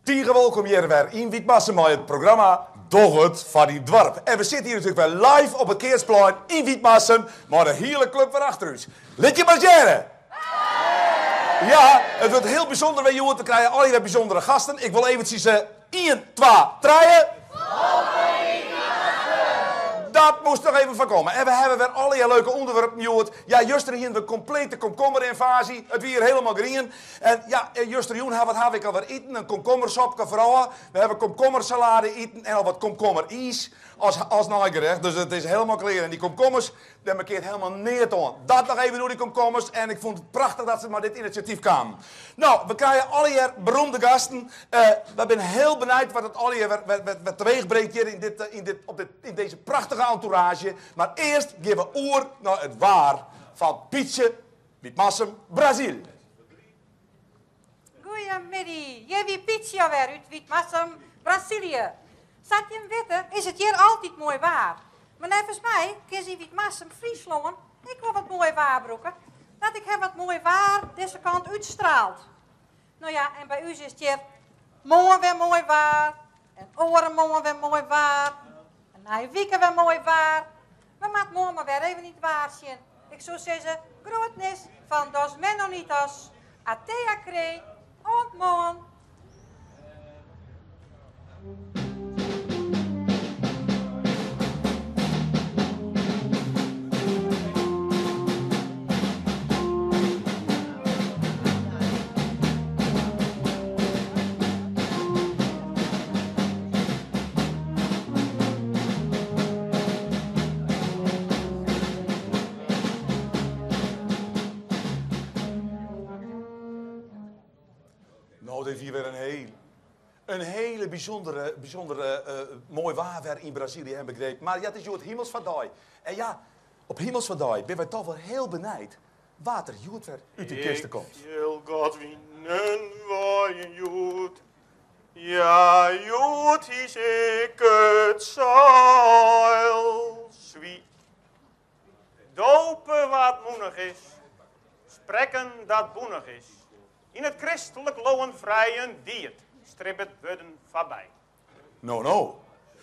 Tegen welkom hier weer in Wietmassen met het programma Doch het van die Dwarp. En we zitten hier natuurlijk weer live op het Keersplein in Wietmassen, maar de hele club weer achter ons. Let je marcheren! Ja, het wordt heel bijzonder bij jullie. We krijgen allerlei bijzondere gasten. Ik wil eventjes 1, 2, 3. Dat moest nog even van komen. En we hebben weer allerlei leuke onderwerpen gehoord. Ja, juster de complete komkommerinvasie. Het weer helemaal green. En ja, juster wat heb ik alweer eten? Een komkommersopje vooral. We hebben komkommersalade eten en al wat komkommerijs als nagerecht. Dus het is helemaal klaar. En die komkommers, daar markeert helemaal neer aan. Dat nog even door die komkommers. En ik vond het prachtig dat ze maar dit initiatief kwamen. Nou, we krijgen allerlei beroemde gasten. We zijn heel benieuwd wat het allerlei wat teweeg brengt hier in deze prachtige entourage. Maar eerst geven we oor naar het waar van Pietje Wietmassen, Brazil. Goedemiddag, jij wie Pietje weer uit Wietmassen, Brazilië. Zat je hem weten, is het hier altijd mooi waar. Maar volgens mij, kies je Wietmassen, Friesland, ik wil wat mooi waar broeken. Dat ik heb wat mooi waar deze kant uitstraalt. Nou ja, en bij u is het hier morgen weer mooi waar. En overmorgen weer mooi waar. En na een week weer mooi waar. Maar maakt morgen maar weer even niet waar zien. Ik zou zeggen, grootnis van Dos Mennonitas. Athea Cree, ontmoen. Nou, dit is hier weer een hele bijzondere mooi waarwerk in Brazilië, heb ik begrepen. Maar ja, het is het Hemelsvardij. En ja, op Hemelsvardij ben wij toch wel heel benijd wat er jood weer uit de kisten komt. Ik wil God winnen waar je jood. Ja, jood is ik het zeil. Zwie. Dopen wat moedig is. Spreken dat boenig is. In het christelijk loonvrije dieet. Strip het budden voorbij. Nou.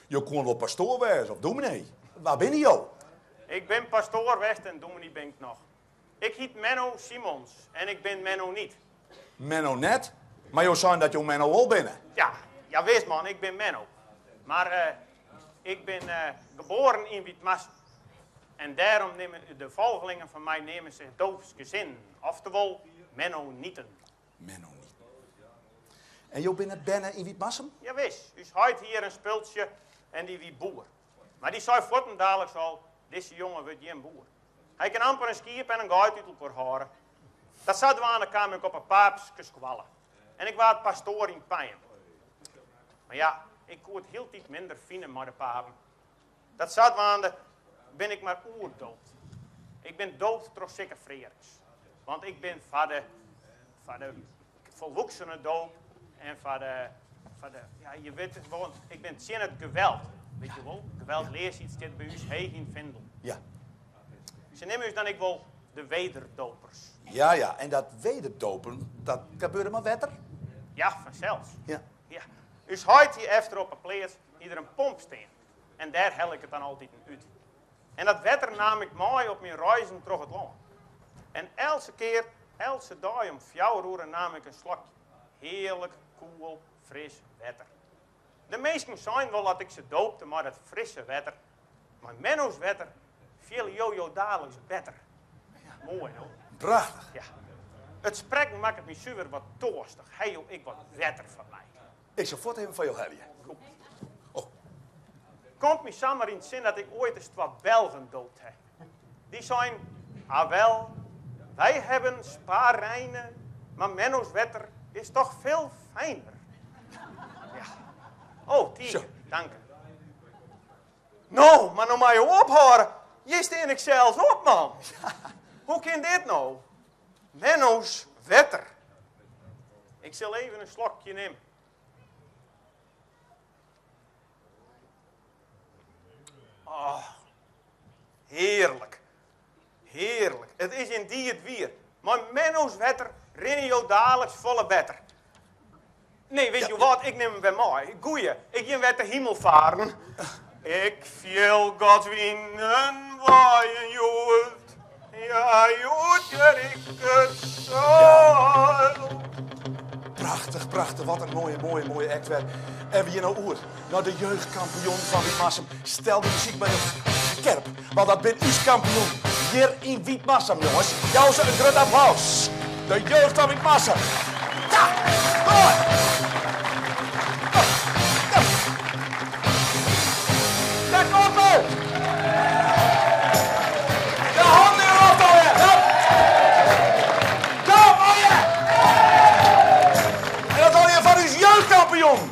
Je kon wel pastoor wezen of dominee. Waar ben je jou? Ik ben pastoor West en dominee ben ik nog. Ik heet Menno Simons en ik ben Menno niet. Menno net, maar je zei dat je Menno wel binnen. Ja, wees man, ik ben Menno. Maar ik ben geboren in Wietmassen. En daarom nemen de volgelingen van mij nemen zich doopsgezin. Oftewel, Mennonieten. Menno niet. En je bent het binnen in Wietmassen? Ja, wees. Dus huid hier een spultje en die wie boer. Maar die zei voortaan dadelijk zo, deze jongen wordt geen boer. Hij kan amper een skiep en een gaaitutel voor horen. Dat zat we aan de kamer op een paapske squallen. En ik was pastoor in Pijn. Maar ja, ik kon het heel tijd minder vinden met de papen. Dat zat we aan de, ben ik maar oerdoopt. Ik ben dood door zeker vreers. Want ik ben van de volwassenen doop en van de, ja, je weet het gewoon, ik ben tegen het geweld. Weet je wel, geweld lees iets, dit bij u heeg in Vendel. Ja. Ze nemen dus dan ik wel de wederdopers. Ja, en dat wederdopen, dat gebeurde maar wetter? Ja, vanzelfs. Ja. Dus huid hier even op een plaats, hier een pomp staan. En daar hel ik het dan altijd uit. En dat wetter nam ik mooi op mijn reizen door het land. En elke dag om 4 uur nam ik een slokje. Heerlijk, koel, fris wetter. De meesten zijn wel dat ik ze doopte, maar dat frisse wetter. Maar Menno's wetter, veel jojo dagelijks beter. Ja, mooi hoor. Prachtig. Ja. Het spreken maakt het me zuur wat torstig. Hey, ik wat wetter van mij. Ik zal voort even van jou helpen. Oh. Komt me samen in het zin dat ik ooit eens 2 Belgen dood heb. Die zijn, wel, wij hebben spaarrijnen, maar Menno's wetter is toch veel fijner. Ja. Oh, Tiger, dank u. Nou, maar nou maar je ophouden. Je steen ik zelfs op, man. Ja. Hoe kan dit nou? Menno's wetter. Ik zal even een slokje nemen. Oh, heerlijk. Heerlijk. Het is in die het weer. Maar Menno's wetter rennen jou dagelijks volle better. Nee, weet je wat? Ik neem hem bij mij. Goeie, ik ga weer de hemel varen. Ik viel God winnen waaien jood. Ja, jood, ik het zo. Prachtig, prachtig. Wat een mooie act werd. En wie nou oer? Nou, de jeugdkampioen van Wietmassum. Stel de muziek maar op scherp. Want dat ben uw kampioen. Hier in Wietmassum, jongens. Jou ze een groot applaus. De jeugd van Wietmassum. Ja, door! Daar komt het! De handen erop, alweer! Kom, alweer! En dat alweer van uw jeugdkampioen!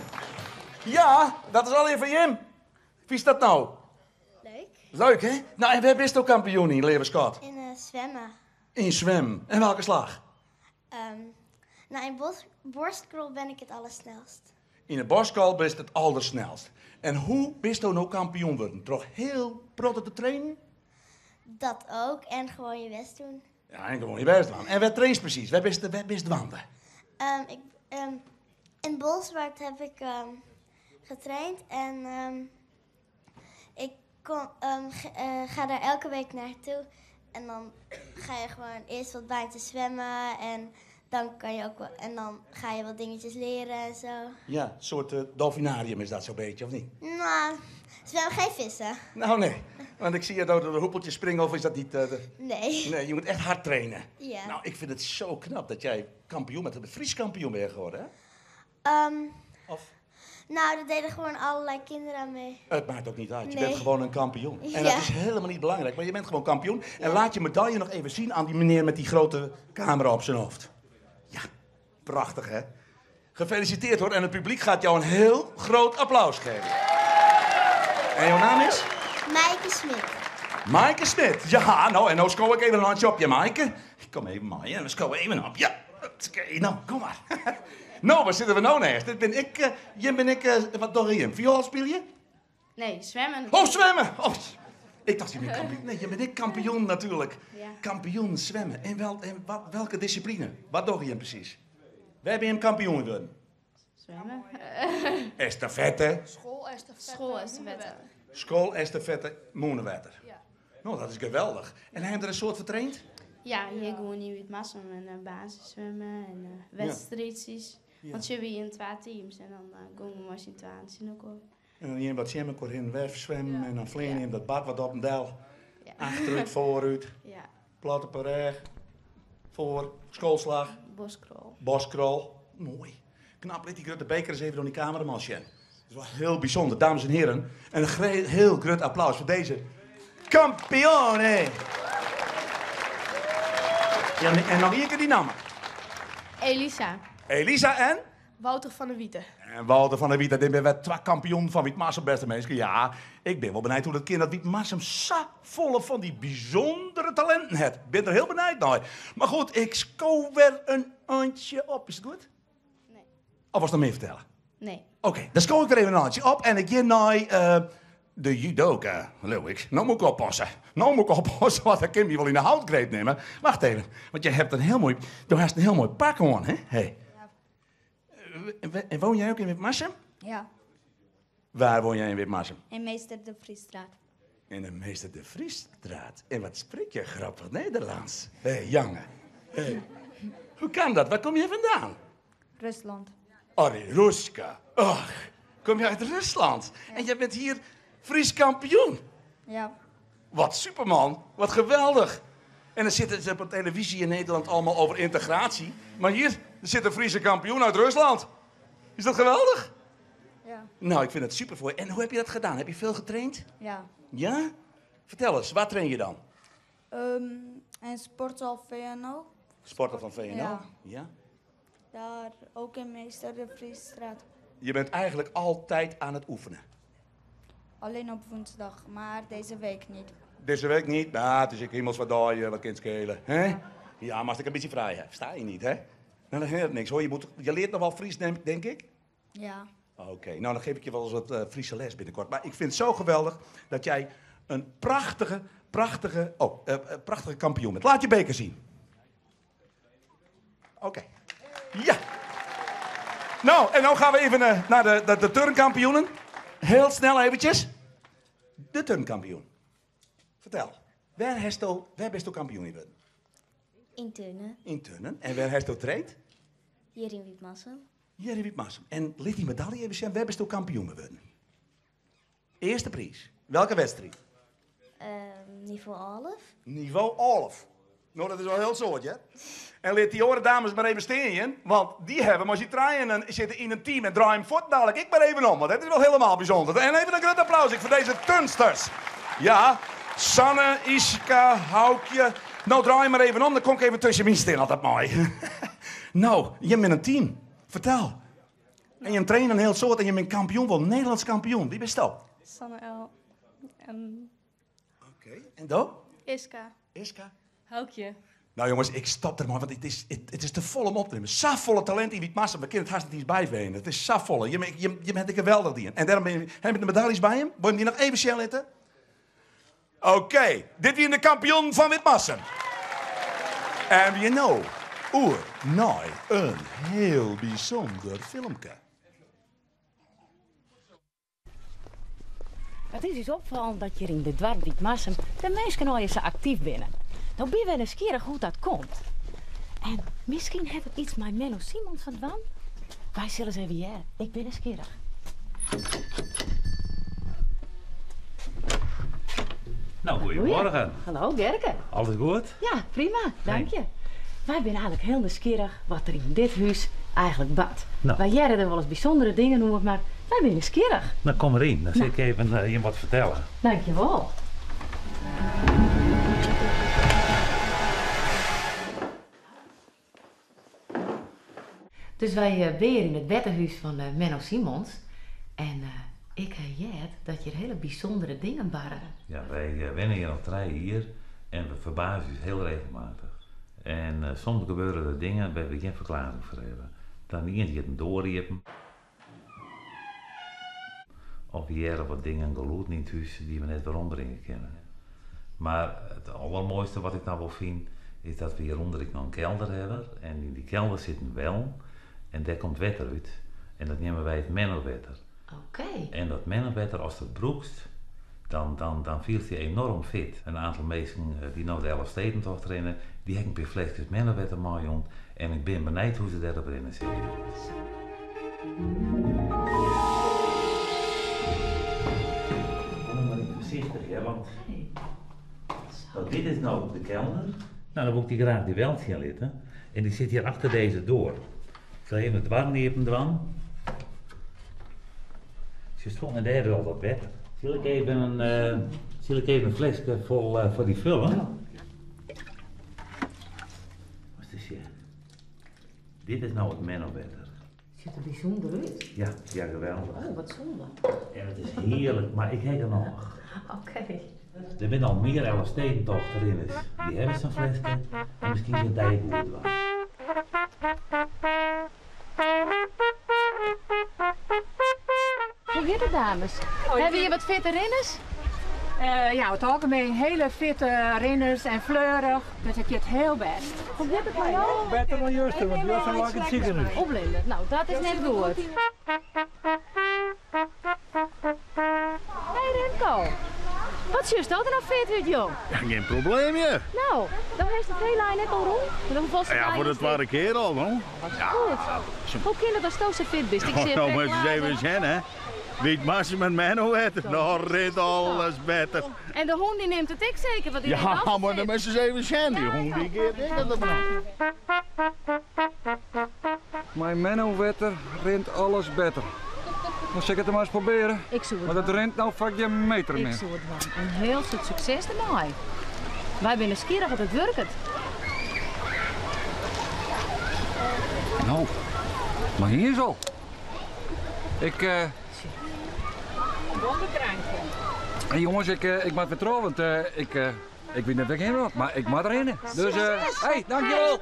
Ja, dat is alweer van Jim. Wie is dat nou? Leuk. Leuk, hè? Nou, en waar bist ook kampioen in, Leeuwenskot? In zwemmen. In zwem. En welke slag? Nou, in borstkrol ben ik het allersnelst. In de boskal bist het allersnelst. En hoe bist u nou kampioen worden? Toch heel protte te trainen? Dat ook. En gewoon je best doen. Ja, en gewoon je best doen. En wat traint precies? Waar bist wanden? In Bolsward heb ik getraind. En ik ga daar elke week naartoe. En dan ga je gewoon eerst wat buiten zwemmen. En dan kan je ook en dan ga je wat dingetjes leren en zo. Ja, een soort dolfinarium is dat zo'n beetje, of niet? Nou, zwemmen geen vissen. Nou, nee. Want ik zie je door de hoepeltjes springen, of is dat niet... Nee. Nee, je moet echt hard trainen. Ja. Nou, ik vind het zo knap dat jij kampioen bent. Fries kampioen bent geworden, hè? Of? Nou, er deden gewoon allerlei kinderen aan mee. Het maakt ook niet uit. Je Nee. bent gewoon een kampioen. En Ja. dat is helemaal niet belangrijk, maar je bent gewoon kampioen. En laat je medaille nog even zien aan die meneer met die grote camera op zijn hoofd. Ja, prachtig, hè? Gefeliciteerd, hoor. En het publiek gaat jou een heel groot applaus geven. En jouw naam is? Maaike Smit. Maaike Smit. Ja, nou, en nou scoor ik even een handje op je, Maaike. Kom even, Maaike, en dan scoor even op. Ja, oké, nou, kom maar. Nou, waar zitten we nou neer? Dit ben ik, wat doe je? Viool speel je? Nee, zwemmen. Oh, zwemmen! Oh, ik dacht je bent kampioen. Nee, je bent ik kampioen natuurlijk. Ja. Kampioen zwemmen. En welke discipline? Wat doe je precies? Wij hebben hem kampioen geworden. Zwemmen. Estafette, Schoolestafette. schoolestafette, moenenwetter. Ja. Nou, dat is geweldig. En hij heeft er een soort vertraind? Ja, hier gewoon niet met massa en basiszwemmen en wedstrijdjes. Ja. Want je weer in 2 teams en dan gaan we maar in 2 zien ook al. En dan je wat zwemmen, kon in werf zwemmen. Ja. En dan vleen Ja. je dat bad wat op een del. Ja. Achteruit, vooruit, Ja, platte pareg, voor, schoolslag, boskrol. boskrol. Mooi. Knap, liet die grote beker eens even door die cameraman zien. Dat is wel heel bijzonder, dames en heren. En een heel groot applaus voor deze kampioen. Ja, en nog één keer die naam. Elisa. Elisa en? Wouter van der Wieten. En Walter van der Wieten, dit ben we 2 kampioen van Wietmassum, beste mensen. Ja, ik ben wel benieuwd hoe dat kind dat Wietmassum zo volle van die bijzondere talenten heeft. Ik ben er heel benieuwd naar. Maar goed, ik scoor weer een handje op. Is het goed? Nee. Of was dat meer vertellen? Nee. Oké, dan scoor ik er even een handje op en ik ga naar de judoka, Leeuwik. Nou moet ik oppassen. Want dan kan je wel in de houtgreep nemen. Wacht even, want je hebt een heel mooi pak aan, hè? Hey. En woon jij ook in Witmarsum? Ja. Waar woon jij in Witmarsum? En meester de Vriesstraat. In de meester de Vriesstraat. En wat spreek je grappig Nederlands? Hé, jongen. Hey. Hoe kan dat? Waar kom je vandaan? Rusland. Arrie Ruska. Ach, kom je uit Rusland? Ja. En jij bent hier Fries kampioen. Ja. Wat superman. Wat geweldig. En dan zitten ze op de televisie in Nederland allemaal over integratie. Maar hier zit een Friese kampioen uit Rusland. Is dat geweldig? Ja. Nou, ik vind het super voor je. En hoe heb je dat gedaan? Heb je veel getraind? Ja. Ja? Vertel eens, waar train je dan? En sporthal VNO. Sporten van VNO? Ja. Ja? Daar ook in meester de Vriesstraat. Je bent eigenlijk altijd aan het oefenen. Alleen op woensdag, maar deze week niet. Deze week niet? Nou, het is ik hemels wat daar je wat kind schelen. Hè? Ja, maar als ik een beetje vrij heb, sta je niet, hè? Nou, dan geeft niks hoor. Je leert nog wel Fries, denk ik? Ja. Oké, nou dan geef ik je wel eens wat Friese les binnenkort. Maar ik vind het zo geweldig dat jij een prachtige kampioen bent. Laat je beker zien. Oké. Ja. Nou, en dan gaan we even naar de turnkampioenen. Heel snel eventjes. De turnkampioen. Vertel. Waar bist u kampioen geworden? In turnen. In turnen. En waar heeft u traind? Hier in Witmassen. Hier in Witmassen. En liet die medaille even zien, waar bist u kampioen geworden? Eerste prijs. Welke wedstrijd? Niveau 11. Niveau 11. Nou, dat is wel heel soort, hè? En laat die andere dames maar even staan, want die hebben, maar ze draaien en zitten in een team en draaien voort dadelijk. Ik ben even om, want dat is wel helemaal bijzonder. En even een groot applaus voor deze turnsters. Ja, Sanne, Iska, Houkje. Nou, draai maar even om, dan kom ik even tussen mijn staan, altijd mooi. Nou, je bent een team. Vertel. En je traint een heel soort en je bent kampioen, wel Nederlands kampioen. Wie bent dat? Sanne L. En Oké. En dan? Iska. Iska. Houkje. Nou jongens, ik stop er maar, want het is te vol om op te nemen. Safvolle talent in Witmassen, we kunnen het haast niet eens bijveen. Het is safvolle, je bent een geweldig die. En daarom heb je de medailles bij hem. Wil je die nog even snel letten? Oké, dit is de kampioen van Witmassen. En you know, nou, een heel bijzonder filmpje. Het is dus opvallend dat je in de dorp Witmassen de mensen al eens actief binnen. Nou ben we nieuwsgierig hoe dat komt. En misschien heeft het iets met Menno Simons van Dwan. Wij zullen eens even jaren. Ik ben nieuwsgierig. Nou, goedemorgen. Hallo Gerke. Alles goed? Ja, prima. Dank je. Wij zijn eigenlijk heel nieuwsgierig wat er in dit huis eigenlijk bad. Nou. Wij jaren er wel eens bijzondere dingen noemen, maar wij zijn nieuwsgierig. Nou, kom erin. Dan zal ik even je wat vertellen. Dankjewel. Dus wij weer in het wettenhuis van Menno Simons. En ik heb gehoord dat je er hele bijzondere dingen barren. Ja, wij wennen hier al 3 hier en we verbazen ons heel regelmatig. En soms gebeuren er dingen waar we geen verklaring voor hebben. Dan iemand die het doorriepen. Of hier wat dingen geloed niet thuis die we net weer ombrengen kunnen. Maar het allermooiste wat ik nou wel vind, is dat we hieronder nog een kelder hebben. En in die kelder zit een wel. En daar komt water uit. En dat nemen wij het Mennowetter. Oké. En dat Mennowetter, als het broekst, dan voelt hij enorm fit. Een aantal mensen die nou de Elfstedentocht rennen, die hebben een paar flesjes Mennowetter mee om. En ik ben benieuwd hoe ze daarop erin zitten. Kom maar even voorzichtig, hè, want nou, dit is nou de kelder. Nou, dan wil ik die graag die wel zien zitten. En die zit hier achter deze door. Ik zal even het warm nemen ervan. Ze stond en daar wel wat beter. Zal ik even een flesje vol voor die vullen? Ja. Wat is dit? Dit is nou het Mennowetter. Ziet er bijzonder uit. Ja, ja, geweldig. Oh, wat zonde. En het is heerlijk, maar ik heb er nog. Oké. Er zijn al meer Elfstedentochten erin. Die hebben zo'n flesje. En misschien zijn die goed was. Hoe gaat het, dames? Hebben je wat fitte renners? Ja, over het algemeen hele fitte renners en fleurig, dus ik het heel best. Hoe gaat het met jou? Beter dan Justin, want Justin lag in het ziekenhuis. Opleiden. Nou, dat is net goed. Hey Remco, wat zus dat er nou fit uit, joh? Ja, geen probleem, ja. Nou, dan heeft de veelijn net al rond. Ja, voor de tweede keer al, hoor. Ja. Goed. Hoe kan het als je zo fit bent? Ik zit Nou, moet je eens even zien, hè. Witmassen met Mennowetter, nou redt alles beter. En de hond die neemt het ik zeker, want die neemt Ja, alles maar dan moet je eens even zien, die hond die keert ik dat maar. Mijn Mennowetter rent alles beter. Dan zal ik het maar eens proberen. Ik zoek het maar het wel. rent nou vaak geen meter meer. Ik zoek het wel. En heel veel succes ermee. Wij zijn nieuwsgierig dat het werkt. Nou, maar hier is al. Hey jongens, ik maak weer trouw, want ik weet net waar ik heen wil, maar ik mag erin. Dus, hey, dankjewel!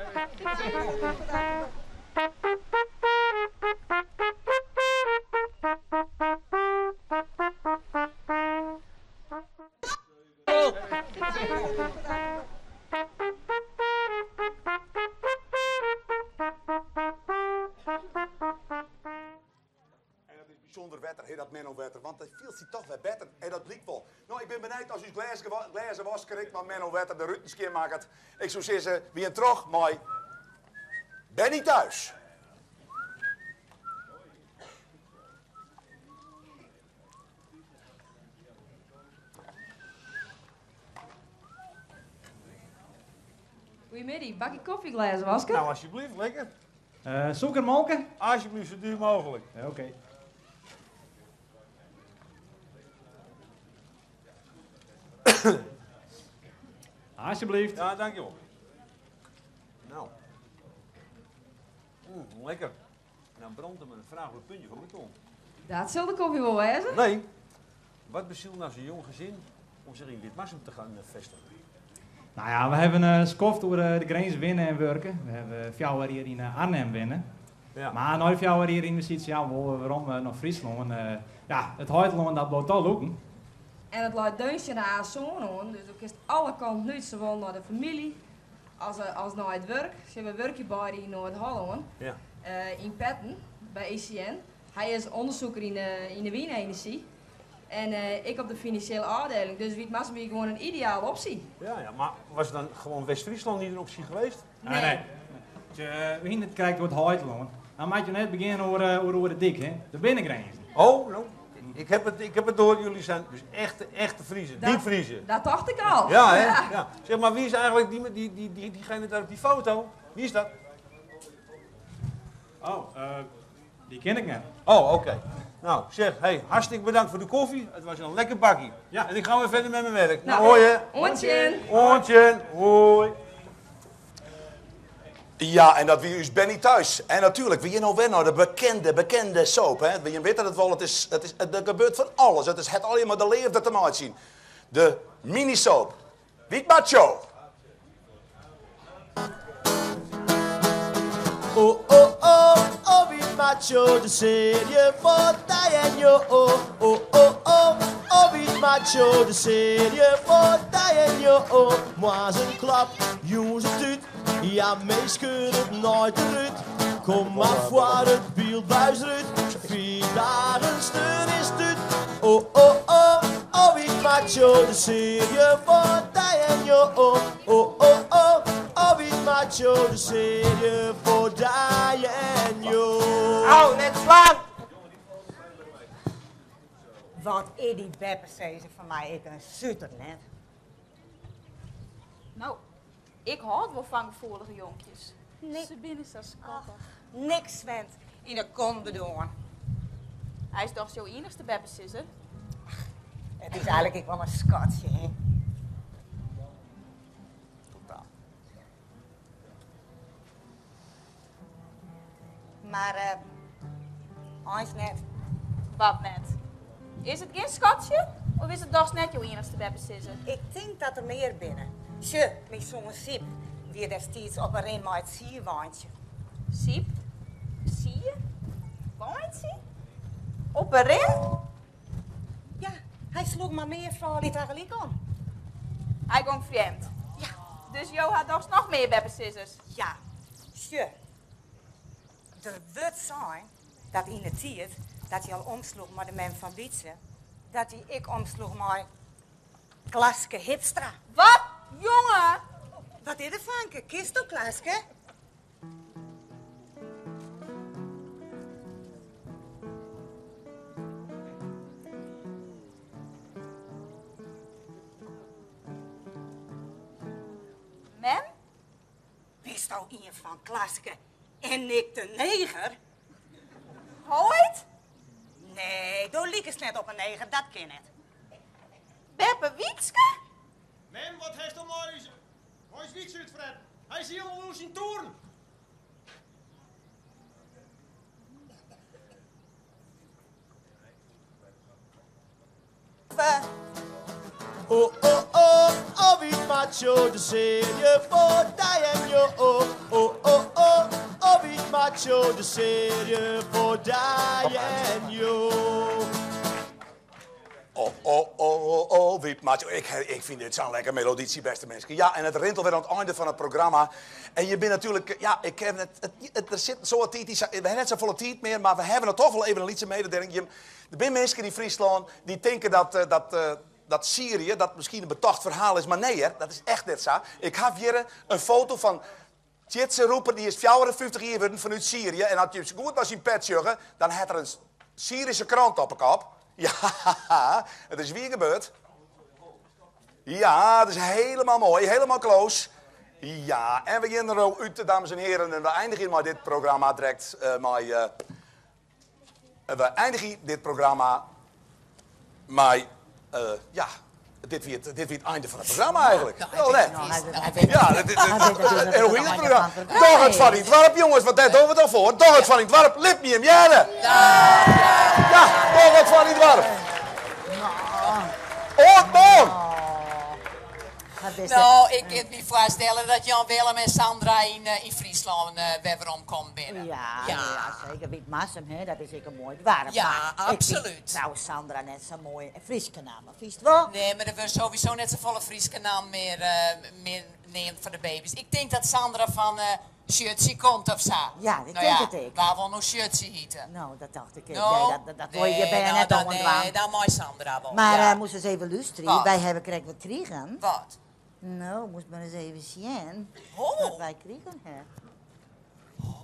Zonder wetter, heet dat Menno wetter, want dat viel zich toch weer beter. En dat blijkt wel. Nou, ik ben benieuwd als u glazen was, krijgt maar Menno wetter de ruttenskeer maakt. Ik zou zeggen, wie een trog, maar Benny thuis. Goedemiddag, bakje koffieglazen, Wasker? Nou, alsjeblieft, lekker. Zoeker molken? Alsjeblieft, zo duur mogelijk. Ja, oké. Alsjeblieft. Ja, dankjewel. Nou. Lekker. Nou brandt er me een vragelijk puntje van mijn tong. Dat zal de koffie wel wezen? Nee. Wat bezielt nou zo'n jong gezin om zich in Witmarsum te gaan vestigen? Nou ja, we hebben skoft door de grens winnen en werken. We hebben 4 jaar hier in Arnhem winnen. Ja. Maar nooit 4 jaar hier in de zit, ja, waarom nog Friesland? Ja, het Huidland dat blijft al lopen. En het laat deuntje naar haar zoon aan, dus ook is alle kanten nu zowel naar de familie als naar het werk. Ze hebben werkje bij in Noord-Holland, ja. In Petten, bij ECN. Hij is onderzoeker in de wienenergie. En ik op de financiële afdeling, dus Witmarsum is gewoon een ideale optie. Ja, maar was dan gewoon West-Friesland niet een optie geweest? Nee. We zien het kijken door het Huidland. Dan moet je net beginnen over de dik, hè? De binnengrenzen. Oh, nou. Ik heb het door, jullie zijn dus echte Friezen, diepvriezen. Dat dacht ik al. Ja, hè? Ja. Zeg maar, wie is eigenlijk diegene daar op die foto? Wie is dat? Oh, die ken ik net. Oh, oké. Nou, zeg, hey, hartstikke bedankt voor de koffie. Het was een lekker bakkie. Ja. En ik ga weer verder met mijn werk. Nou, hoi hè. Oontje. Hoi. Ja, en dat wie is Benny thuis. En natuurlijk, wie je nou weer nou, de bekende soap, hè. Wie je weet dat het wel, er gebeurt van alles. Het is het alleen maar de leer dat te maken zien. De mini-soap. Witmacho. Oh, Witmacho, de serie voor die en jo. Oh, Witmacho, de serie voor die en jo. Maar zijn klap, jongens het uit. Ja, meesken het nooit eruit. Kom maar voor het beeldbuis uit. 4 dagen steur is het uit. Oh, Witmacho, de serie voor die en jo. Oh, Witmacho, de serie voor die en jo. Oh, net slaan! Wat is die Beppe van mij? Ik een sutter net. Nou, ik houd wel van gevoelige jonkjes. Ze binnen zo schattig. Niks, Wend. In de kom bedoelen. Hij is toch zo enigste Beppe-sisser? Het is eigenlijk ik wel een schatje, hè? Maar, eens net. Wat net? Is het geen schatje? Of is het toch net jouw enigste Beppe-sisser? Ik denk dat er meer binnen. Tje, met zo'n sip. Die destijds op een rin met het sierwaantje. Siep? Sier? Waantje? Op een rin? Ja, hij sloeg maar meer vrouwen die tegelijk aan. Hij ging vreemd? Ja. Dus Jo had toch nog meer Beppe-sissers? Ja, tje. Er wordt zijn dat in de tijd dat hij al omsloeg met de man van Wietse, dat hij ik omsloeg met Klaske Hipstra. Wat? Jongen! Wat is er, Vanke? Kist ook, Klaske? Men? Wist nou een van Klaske en ik de neger? Hooit? Nee, door liek is net op een neger, dat ken het. Beppe Wietske? Men, wat heeft er mooi? Waar is Wietse uit, Fred? Hij is hier al in zijn toren. Oh, Witmacho, de serie voor die en jo. Oh, Witmacho, de serie voor die en jo. oh, Witmas. Ik vind dit zo'n lekker melodietje, beste mensen. Ja, en het rint weer aan het einde van het programma. En je bent natuurlijk, ja, ik heb er zit zo'n tijd, we hebben net zo volle tijd meer, maar we hebben er toch wel even een liedje mededeling. Er zijn mensen in Friesland die denken dat Syrië, dat misschien een betocht verhaal is, maar nee, hè, dat is echt net zo. Ik heb hier een foto van Tjitse Roeper, die is 54 jaar geworden vanuit Syrië. En als je goed naar zijn pet juggen, dan had er een Syrische krant op de kop. Ja, het is weer gebeurd. Ja, dat is helemaal mooi, helemaal close. Ja, en we gaan er uit, dames en heren, en we eindigen met dit programma direct. We eindigen dit programma met, ja, dit weer het einde van het programma eigenlijk. Oh, nee. Ja, en hoe heet het programma? Toch het van het dorp, jongens, wat daar doen we dan voor? Toch het van het dorp, lip me hem, ja, toch het van het dorp. Oh, Nou, ik kan me voorstellen dat Jan Willem en Sandra in Friesland weer omkomen binnen. Ja, zeker. Witmassum, hè, dat is zeker mooi. Waarom? Ja, absoluut. Ik vind trouwens Sandra net zo mooi. Een Frieske naam, vies het wel? Nee, maar er wordt sowieso net zo volle Frieske naam meer neemt voor de baby's. Ik denk dat Sandra van Shirtsie komt of zo. Ja, dat denk ik ook. Waar wil nog Shirtsie hieten? Nou, dat dacht ik. No, nee, dat hoor je bijna net al nee, dat mooi Sandra wel. Maar ja. moest eens even luisteren. Wij hebben kreeg wat kriegen. Wat? Nou, moest maar eens even zien wat wij kriegen hebben.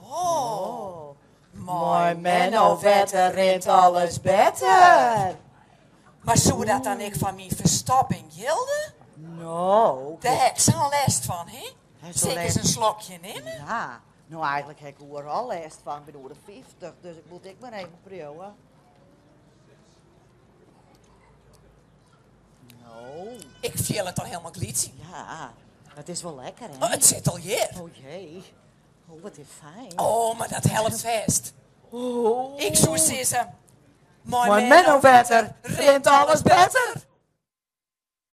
Oh. Mooi Menno, vetter rint alles beter. Maar zou dat dan ik van mijn verstopping gilde? Nou. Daar heb ik zo'n last van, hè? Zeker eens een slokje nemen? Ja, nou eigenlijk heb ik er al last van. Ik ben over de 50, dus ik moet maar even proeven. Nou. Ik viel het al helemaal glietje. Ja, het is wel lekker, hè? Oh, het zit al hier. Oh jee. Oh, wat is fijn. Oh, maar dat helpt vast. Oh. Ik zou zeggen, mooi Menno beter, rint alles beter.